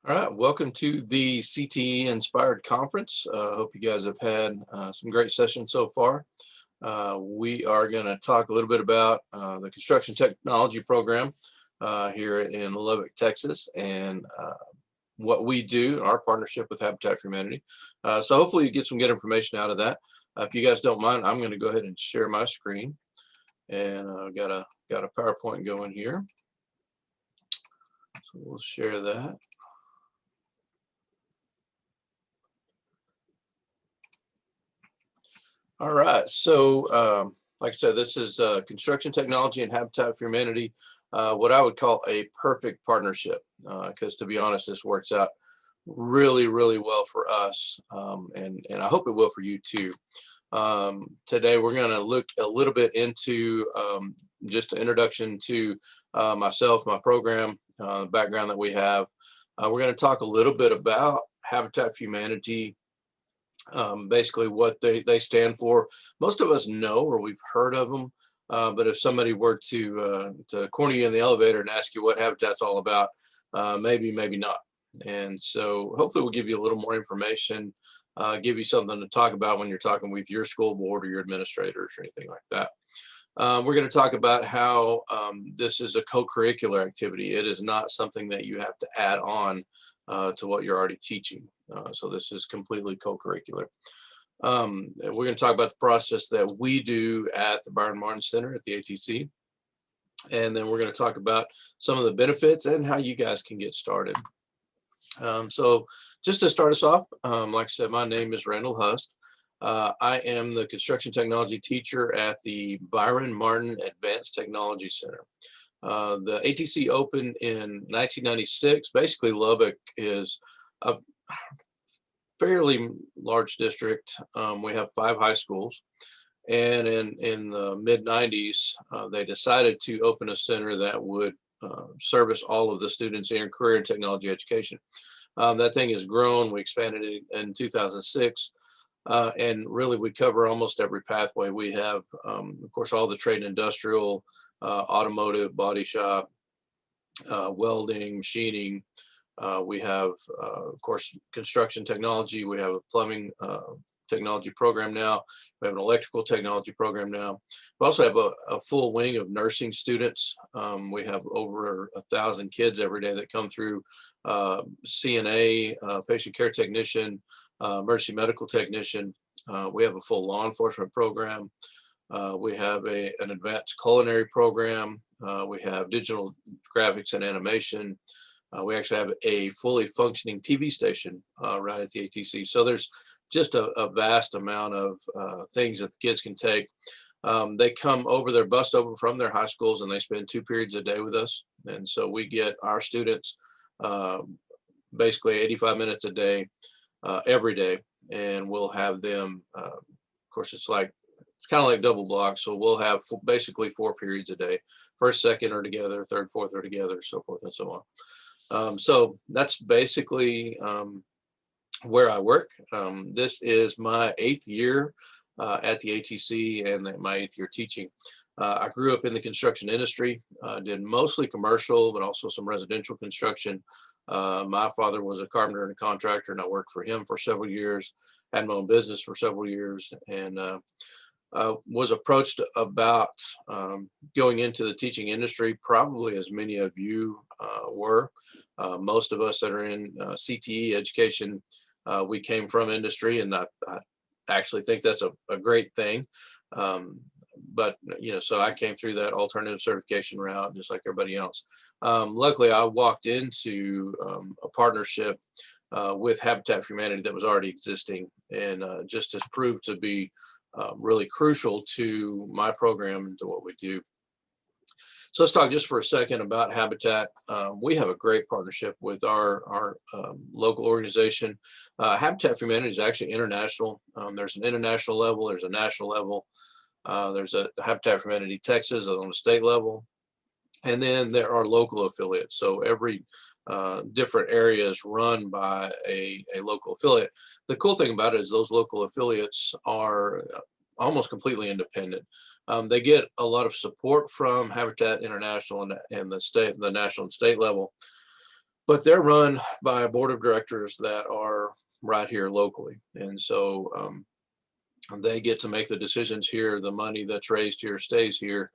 All right, welcome to the CTE Inspired Conference. Hope you guys have had some great sessions so far. We are going to talk a little bit about the construction technology program here in Lubbock, Texas, and what we do, our partnership with Habitat for Humanity. So hopefully you get some good information out of that. If you guys don't mind, I'm going to go ahead and share my screen, and I've got a PowerPoint going here. So we'll share that. All right, so like I said, this is construction technology and Habitat for Humanity, what I would call a perfect partnership, because to be honest, this works out really, really well for us, and I hope it will for you too. Today, we're going to look a little bit into just an introduction to myself, my program, background that we have. We're going to talk a little bit about Habitat for Humanity, basically what they stand for. Most of us know or we've heard of them, but if somebody were to corner you in the elevator and ask you what Habitat's all about, maybe not. And so hopefully we'll give you a little more information, give you something to talk about when you're talking with your school board or your administrators or anything like that. We're going to talk about how this is a co-curricular activity. It is not something that you have to add on to what you're already teaching. So this is completely co-curricular. We're going to talk about the process that we do at the Byron Martin Center at the ATC. And then we're going to talk about some of the benefits and how you guys can get started. So just to start us off, like I said, my name is Randall Hust. I am the construction technology teacher at the Byron Martin Advanced Technology Center. The ATC opened in 1996. Basically, Lubbock is a fairly large district. We have 5 high schools. And in the mid 90s, they decided to open a center that would service all of the students in career and technology education. That thing has grown. We expanded it in 2006. And really, we cover almost every pathway. We have, of course, all the trade and industrial, automotive, body shop, welding, machining. We have, of course, construction technology. We have a plumbing technology program now. We have an electrical technology program now. We also have a full wing of nursing students. We have over 1,000 kids every day that come through CNA, patient care technician, emergency medical technician. We have a full law enforcement program. We have an advanced culinary program. We have digital graphics and animation. We actually have a fully functioning TV station right at the ATC. So there's just a vast amount of things that the kids can take. They come over, they're bussed over from their high schools, and they spend 2 periods a day with us. And so we get our students basically 85 minutes a day, every day, and we'll have them, of course, it's kind of like double block. So we'll have basically 4 periods a day. First, second are together, third, fourth are together, so forth and so on. So that's basically where I work. This is my 8th year at the ATC and my 8th year teaching. I grew up in the construction industry, did mostly commercial, but also some residential construction. My father was a carpenter and a contractor, and I worked for him for several years, had my own business for several years, and was approached about going into the teaching industry, probably as many of you were. Most of us that are in CTE education, we came from industry, and I actually think that's a great thing. But, so I came through that alternative certification route just like everybody else. Luckily, I walked into a partnership with Habitat for Humanity that was already existing, and just has proved to be really crucial to my program and to what we do. So let's talk just for a second about Habitat. We have a great partnership with our local organization. Habitat for Humanity is actually international. There's an international level, there's a national level, there's a Habitat for Humanity Texas on a state level, and then there are local affiliates. So every different areas run by a local affiliate. The cool thing about it is those local affiliates are almost completely independent. They get a lot of support from Habitat International and the national and state level, but they're run by a board of directors that are right here locally. And so they get to make the decisions here. The money that's raised here stays here.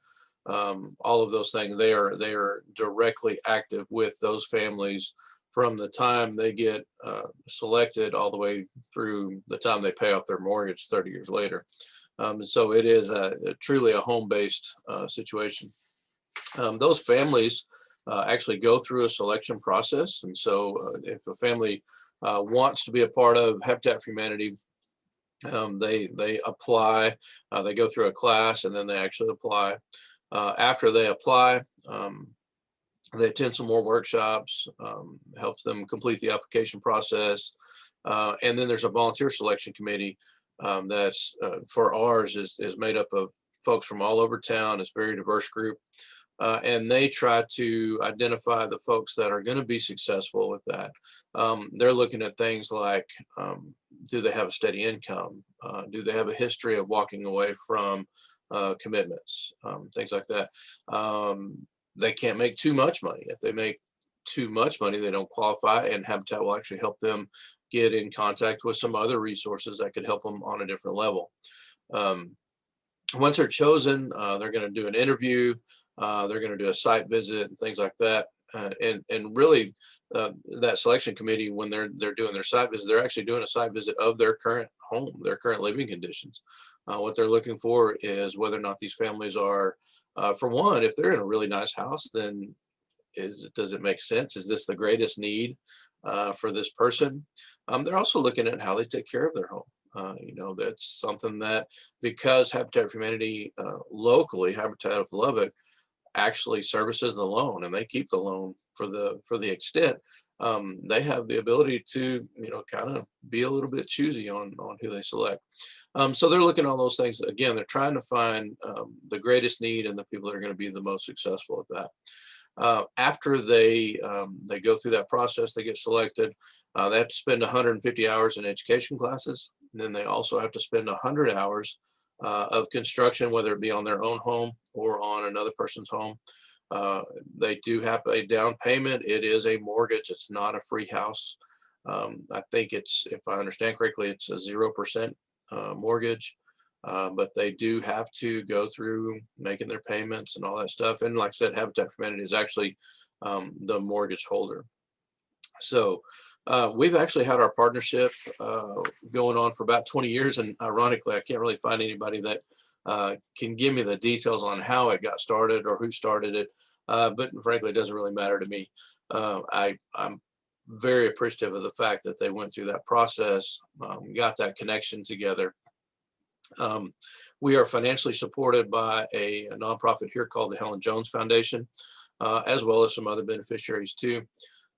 All of those things, they are directly active with those families from the time they get selected all the way through the time they pay off their mortgage 30 years later. So it is truly a home-based situation. Those families actually go through a selection process. And so if a family wants to be a part of Habitat for Humanity, they apply, they go through a class, and then they actually apply. After they apply, they attend some more workshops, helps them complete the application process. And then there's a volunteer selection committee that's for ours is made up of folks from all over town. It's a very diverse group. And they try to identify the folks that are going to be successful with that. They're looking at things like, do they have a steady income? Do they have a history of walking away from commitments? Things like that. They can't make too much money. If they make too much money, they don't qualify, and Habitat will actually help them get in contact with some other resources that could help them on a different level. Once they're chosen, they're going to do an interview. They're going to do a site visit and things like that. And really, that selection committee, when they're doing their site visit, they're actually doing a site visit of their current home, their current living conditions. What they're looking for is whether or not these families are, for one, if they're in a really nice house, then does it make sense? Is this the greatest need for this person? They're also looking at how they take care of their home. That's something that, because Habitat for Humanity locally, Habitat of Lubbock, actually services the loan, and they keep the loan for the extent, they have the ability to kind of be a little bit choosy on who they select. So they're looking at all those things. Again, they're trying to find the greatest need and the people that are going to be the most successful at that. After they go through that process, they get selected. They have to spend 150 hours in education classes. And then they also have to spend 100 hours of construction, whether it be on their own home or on another person's home. They do have a down payment. It is a mortgage. It's not a free house. I think it's, if I understand correctly, it's a 0% mortgage. But they do have to go through making their payments and all that stuff. And like I said, Habitat for Humanity is actually the mortgage holder. So we've actually had our partnership going on for about 20 years. And ironically, I can't really find anybody that can give me the details on how it got started or who started it. But frankly, it doesn't really matter to me. I'm very appreciative of the fact that they went through that process, got that connection together. We are financially supported by a nonprofit here called the Helen Jones Foundation, as well as some other beneficiaries too.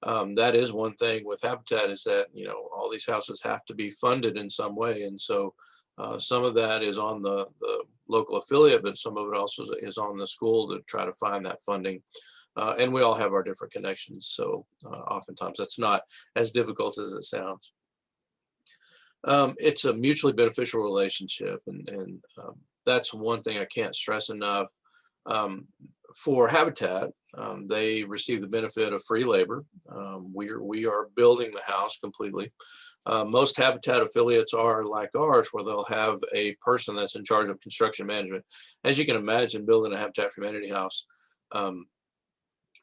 That is one thing with Habitat, is that all these houses have to be funded in some way, and so some of that is on the local affiliate, but some of it also is on the school to try to find that funding. And we all have our different connections, so oftentimes that's not as difficult as it sounds. It's a mutually beneficial relationship, and that's one thing I can't stress enough. For Habitat, they receive the benefit of free labor. We are building the house completely. Most Habitat affiliates are like ours, where they'll have a person that's in charge of construction management. As you can imagine, building a Habitat for Humanity house,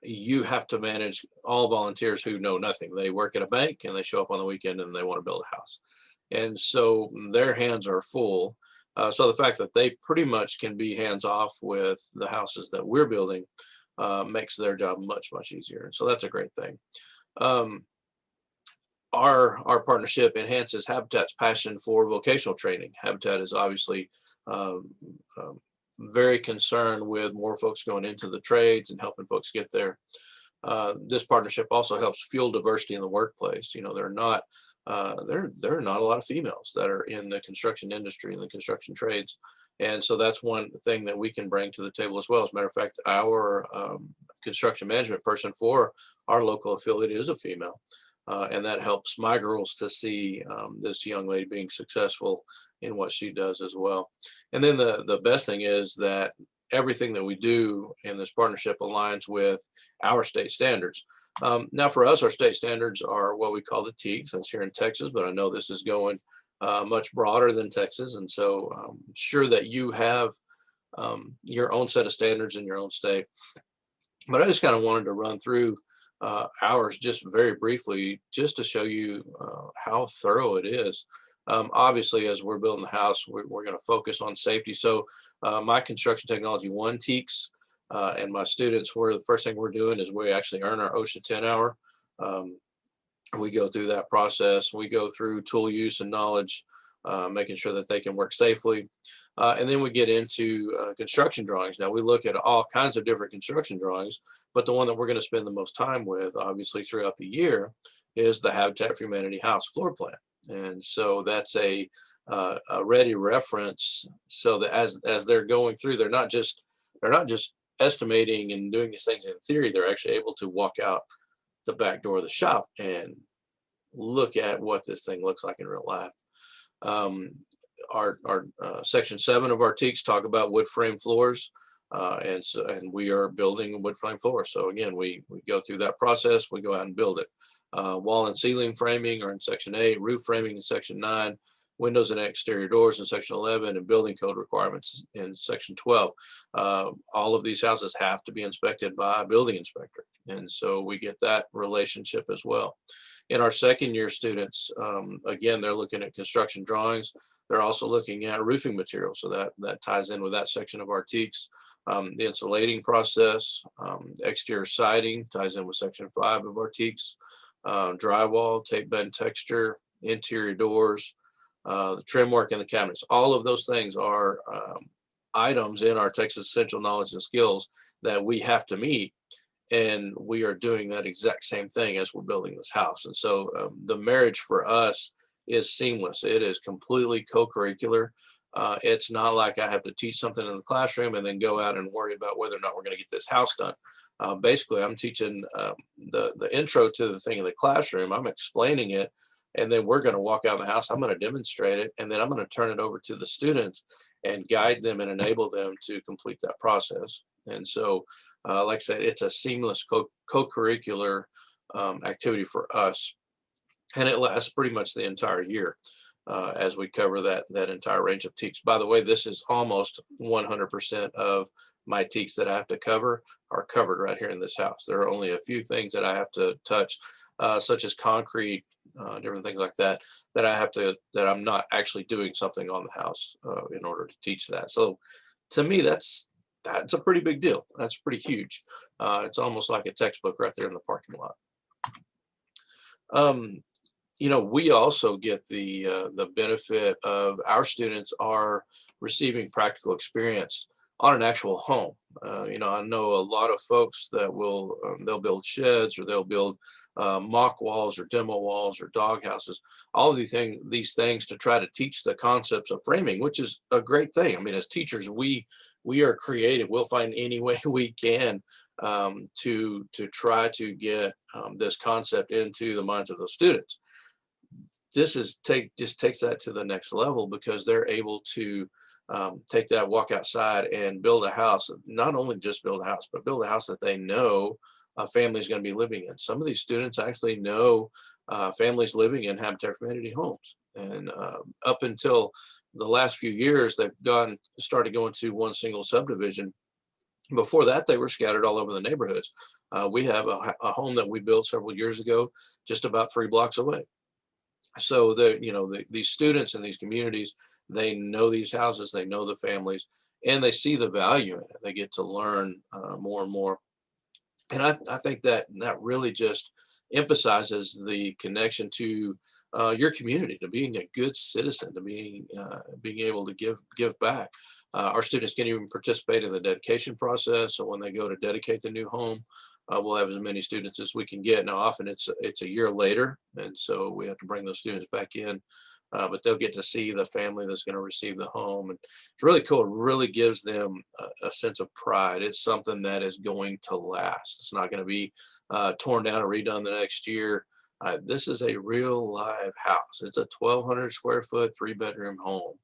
you have to manage all volunteers who know nothing. They work at a bank and they show up on the weekend and they want to build a house. And so their hands are full. So the fact that they pretty much can be hands off with the houses that we're building makes their job much, much easier. And so that's a great thing. Our partnership enhances Habitat's passion for vocational training. Habitat is obviously very concerned with more folks going into the trades and helping folks get there. This partnership also helps fuel diversity in the workplace. There are not a lot of females that are in the construction industry and the construction trades. And so that's one thing that we can bring to the table as well. As a matter of fact, our construction management person for our local affiliate is a female. And that helps my girls to see this young lady being successful in what she does as well. And then the best thing is that everything that we do in this partnership aligns with our state standards. Now for us, our state standards are what we call the TEKS. That's here in Texas, but I know this is going much broader than Texas. And so I'm sure that you have your own set of standards in your own state. But I just kind of wanted to run through ours just very briefly, just to show you how thorough it is. Obviously, as we're building the house, we're going to focus on safety. So my Construction Technology 1 TEKS and my students, the first thing we're doing is we actually earn our OSHA 10 hour. Um, we go through that process. We go through tool use and knowledge, making sure that they can work safely. And then we get into construction drawings. Now we look at all kinds of different construction drawings, but the one that we're going to spend the most time with, obviously throughout the year, is the Habitat for Humanity house floor plan. And so that's a ready reference, so that as they're going through, they're not just estimating and doing these things in theory. They're actually able to walk out the back door of the shop and look at what this thing looks like in real life. Um, our section 7 of our TEKS talk about wood frame floors, and we are building wood frame floors. So again, we go through that process. We go out and build it. Wall and ceiling framing are in section 8, roof framing in section 9, windows and exterior doors in section 11, and building code requirements in section 12. All of these houses have to be inspected by a building inspector, and so we get that relationship as well. In our second year students, again, they're looking at construction drawings. They're also looking at roofing materials, so that ties in with that section of our TEKS. The insulating process, exterior siding ties in with section 5 of our TEKS. Drywall, tape bed texture, interior doors, the trim work, and the cabinets. All of those things are items in our Texas Essential Knowledge and Skills that we have to meet, and we are doing that exact same thing as we're building this house. And so the marriage for us is seamless. It is completely co-curricular. It's not like I have to teach something in the classroom and then go out and worry about whether or not we're going to get this house done. Basically, I'm teaching the intro to the thing in the classroom. I'm explaining it, and then we're going to walk out of the house. I'm going to demonstrate it, and then I'm going to turn it over to the students and guide them and enable them to complete that process. And so, like I said, it's a seamless co-curricular activity for us, and it lasts pretty much the entire year as we cover that entire range of TEKS. By the way, this is almost 100% of my TEKS that I have to cover are covered right here in this house. There are only a few things that I have to touch, such as concrete, different things like that, that I'm not actually doing something on the house in order to teach that. So to me, that's a pretty big deal. That's pretty huge. It's almost like a textbook right there in the parking lot. We also get the benefit of our students are receiving practical experience on an actual home. I know a lot of folks that they'll build sheds, or they'll build mock walls or demo walls or dog houses, all of these things to try to teach the concepts of framing, which is a great thing. I mean, as teachers, we are creative. We'll find any way we can to try to get this concept into the minds of those students. This just takes that to the next level, because they're able to take that, walk outside, and build a house. Not only just build a house, but build a house that they know a family is going to be living in. Some of these students actually know families living in Habitat for Humanity homes, and up until the last few years, they've started going to one single subdivision. Before that, they were scattered all over the neighborhoods. We have a home that we built several years ago, just about 3 blocks away. So these students in these communities, they know these houses, they know the families, and they see the value in it. They get to learn more and more. And I think that really just emphasizes the connection to your community, to being a good citizen, to being able to give back. Our students can even participate in the dedication process. So when they go to dedicate the new home, we'll have as many students as we can get. Now, often it's a year later, and so we have to bring those students back in, but they'll get to see the family that's going to receive the home. And it's really cool. It really gives them a sense of pride. It's something that is going to last. It's not going to be torn down and redone the next year. This is a real live house. It's a 1,200 square foot, 3-bedroom home.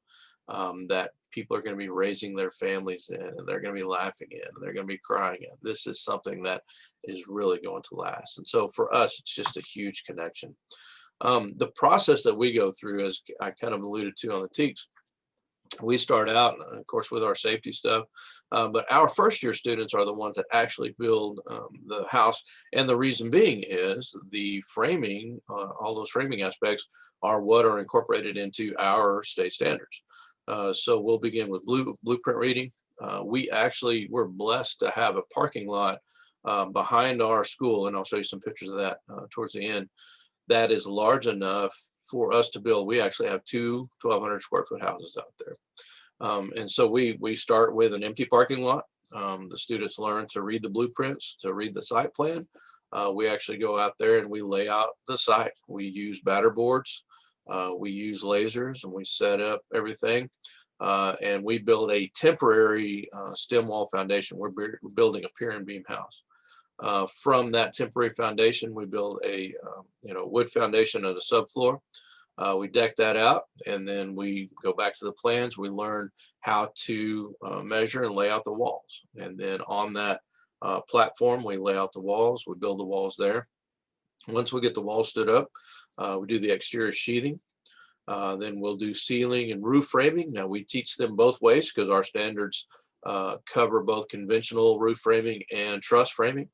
that people are going to be raising their families in, and they're going to be laughing in, and they're going to be crying in. This is something that is really going to last. And so for us, it's just a huge connection. The process that we go through, as I kind of alluded to on the TEKS, we start out, of course, with our safety stuff, but our first year students are the ones that actually build the house. And the reason being is the framing, all those framing aspects are what are incorporated into our state standards. So we'll begin with blueprint reading. We're blessed to have a parking lot behind our school, and I'll show you some pictures of that towards the end, that is large enough for us to build. We actually have two 1,200 square foot houses out there. And so we start with an empty parking lot. The students learn to read the blueprints, to read the site plan. We actually go out there and we lay out the site. We use batter boards, we use lasers, and we set up everything. And we build a temporary stem wall foundation. We're building a pier and beam house. From that temporary foundation, we build a wood foundation and a subfloor. We deck that out, and then we go back to the plans. We learn how to measure and lay out the walls. And then on that platform, we lay out the walls. We build the walls there. Once we get the walls stood up, we do the exterior sheathing. Then we'll do ceiling and roof framing. Now we teach them both ways because our standards cover both conventional roof framing and truss framing.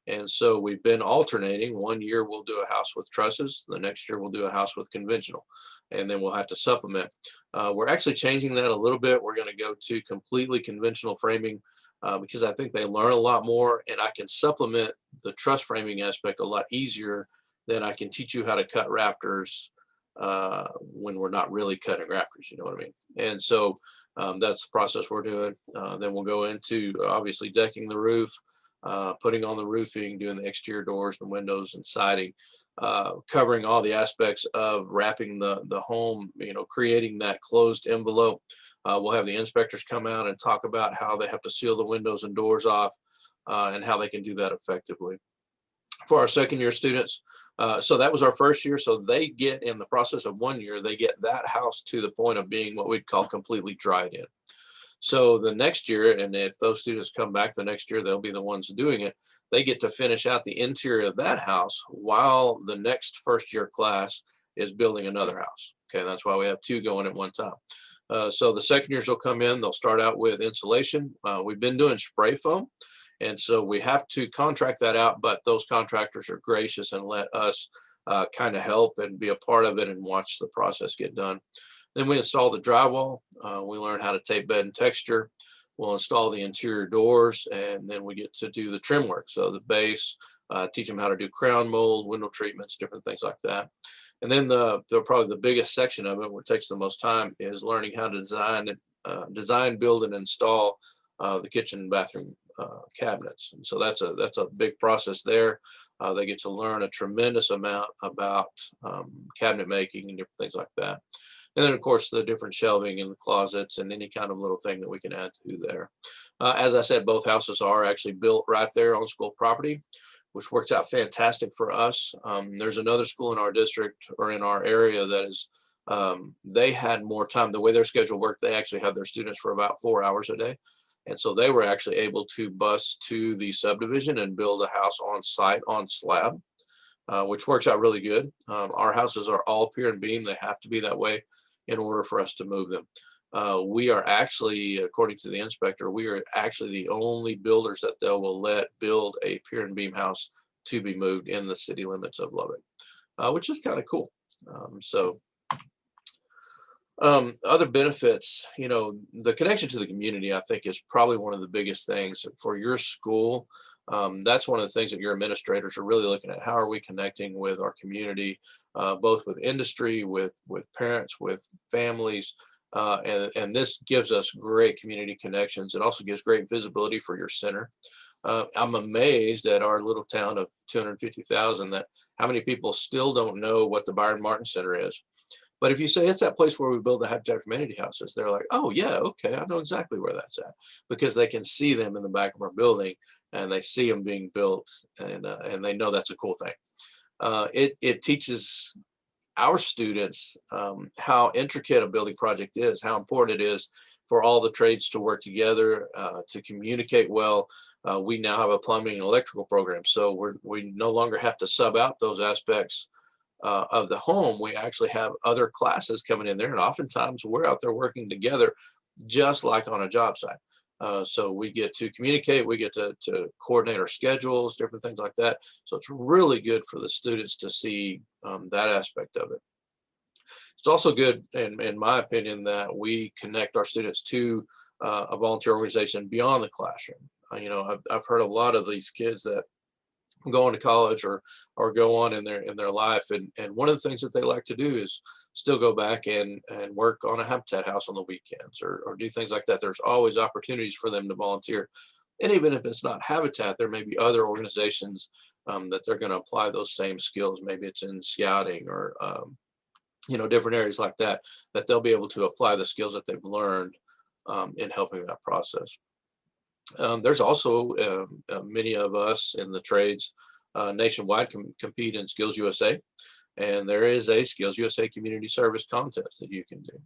And so we've been alternating. One year we'll do a house with trusses. The next year we'll do a house with conventional. And then we'll have to supplement. We're actually changing that a little bit. We're going to go to completely conventional framing because I think they learn a lot more, and I can supplement the truss framing aspect a lot easier than I can teach you how to cut rafters when we're not really cutting rafters, you know what I mean? And so that's the process we're doing. Then we'll go into obviously decking the roof, putting on the roofing, doing the exterior doors and windows and siding, covering all the aspects of wrapping the home, creating that closed envelope. We'll have the inspectors come out and talk about how they have to seal the windows and doors off and how they can do that effectively. For our second year students, so that was our first year. So they get, in the process of 1 year, they get that house to the point of being what we'd call completely dried in. So the next year, and if those students come back the next year, they'll be the ones doing it. They get to finish out the interior of that house while the next first year class is building another house. Okay, that's why we have two going at one time. So the second years will come in, they'll start out with insulation. We've been doing spray foam. And so we have to contract that out, but those contractors are gracious and let us kind of help and be a part of it and watch the process get done. Then we install the drywall. We learn how to tape bed and texture. We'll install the interior doors, and then we get to do the trim work. So the base, teach them how to do crown mold, window treatments, different things like that. And then probably the biggest section of it, what takes the most time, is learning how to design, build, and install the kitchen and bathroom cabinets. And so that's a big process there. They get to learn a tremendous amount about cabinet making and different things like that. And then, of course, the different shelving in the closets and any kind of little thing that we can add to there. As I said, both houses are actually built right there on school property, which works out fantastic for us. There's another school in our district or in our area that is, they had more time. The way their schedule worked, they actually had their students for about 4 hours a day. And so they were actually able to bus to the subdivision and build a house on site on slab, which works out really good. Our houses are all pier and beam. They have to be that way in order for us to move them. We are actually, according to the inspector, we are actually the only builders that they will let build a pier and beam house to be moved in the city limits of Lubbock, which is kind of cool. Other benefits, the connection to the community, I think, is probably one of the biggest things for your school. That's one of the things that your administrators are really looking at. How are we connecting with our community, both with industry, with parents, with families, and this gives us great community connections. It also gives great visibility for your center. I'm amazed at our little town of 250,000 that how many people still don't know what the Byron Martin Center is. But if you say it's that place where we build the Habitat for Humanity houses, they're like, oh yeah, okay, I know exactly where that's at, because they can see them in the back of our building and they see them being built, and they know that's a cool thing. It teaches our students how intricate a building project is, how important it is for all the trades to work together, to communicate well. We now have a plumbing and electrical program, so we no longer have to sub out those aspects of the home. We actually have other classes coming in there, and oftentimes we're out there working together, just like on a job site. So we get to communicate, we get to coordinate our schedules, different things like that. So it's really good for the students to see that aspect of it. It's also good, in my opinion, that we connect our students to a volunteer organization beyond the classroom. I've heard a lot of these kids that go into college or go on in their life, and one of the things that they like to do is still go back and work on a habitat house on the weekends, or do things like that. There's always opportunities for them to volunteer, and even if it's not habitat, there may be other organizations that they're going to apply those same skills. Maybe it's in scouting or different areas like that, that they'll be able to apply the skills that they've learned in helping that process. There's also many of us in the trades nationwide compete in Skills USA, and there is a Skills USA Community Service contest that you can do.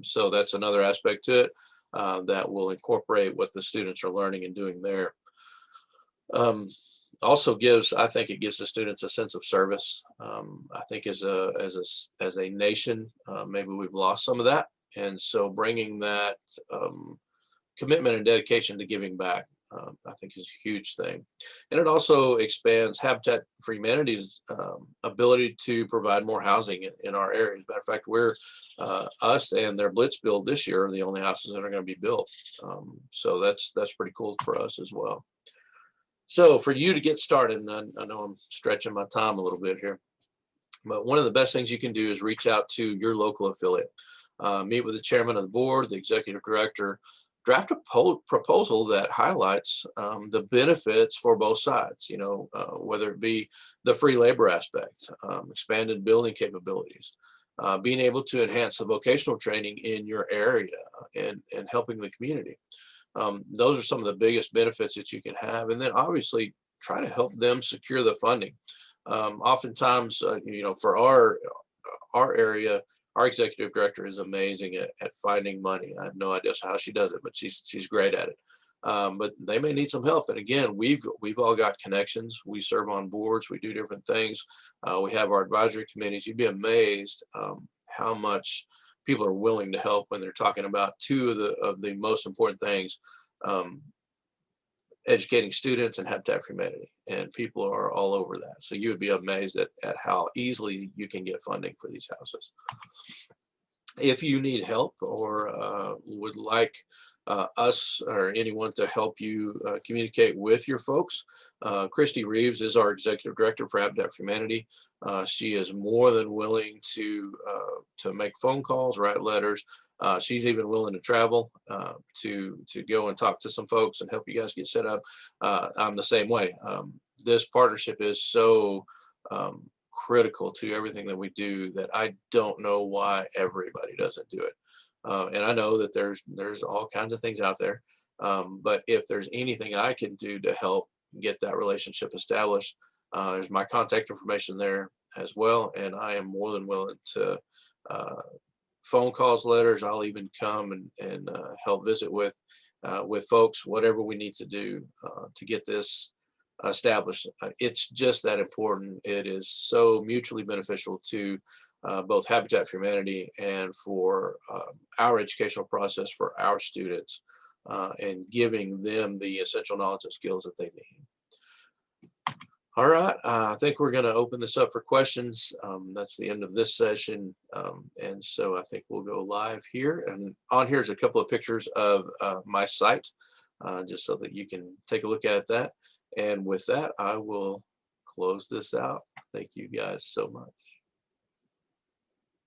So that's another aspect to it that will incorporate what the students are learning and doing there. Also I think it gives the students a sense of service. I think as a nation, maybe we've lost some of that, and so bringing that commitment and dedication to giving back, I think, is a huge thing. And it also expands Habitat for Humanity's ability to provide more housing in our areas. Matter of fact, us and their Blitz build this year are the only houses that are going to be built. So that's pretty cool for us as well. So for you to get started, and I know I'm stretching my time a little bit here, but one of the best things you can do is reach out to your local affiliate, meet with the chairman of the board, the executive director, draft a proposal that highlights the benefits for both sides, whether it be the free labor aspect, expanded building capabilities, being able to enhance the vocational training in your area, and helping the community. Those are some of the biggest benefits that you can have. And then obviously try to help them secure the funding. Oftentimes, for our area, our executive director is amazing at finding money. I have no idea how she does it, but she's great at it. But they may need some help. And again, we've all got connections. We serve on boards. We do different things. We have our advisory committees. You'd be amazed how much people are willing to help when they're talking about two of the most important things: educating students and Habitat for Humanity. And people are all over that. So you would be amazed at how easily you can get funding for these houses. If you need help or would like us or anyone to help you communicate with your folks, Christy Reeves is our executive director for Habitat for Humanity. She is more than willing to make phone calls, write letters. She's even willing to travel to go and talk to some folks and help you guys get set up. I'm the same way. This partnership is so critical to everything that we do that I don't know why everybody doesn't do it. And I know that there's all kinds of things out there, but if there's anything I can do to help get that relationship established, there's my contact information there as well, and I am more than willing to phone calls, letters. I'll even come and help visit with folks, whatever we need to do to get this established. It's just that important. It is so mutually beneficial to both Habitat for Humanity and for our educational process for our students, and giving them the essential knowledge and skills that they need. All right, I think we're going to open this up for questions. That's the end of this session. And so I think we'll go live here. And on here's a couple of pictures of my site, just so that you can take a look at that. And with that, I will close this out. Thank you guys so much.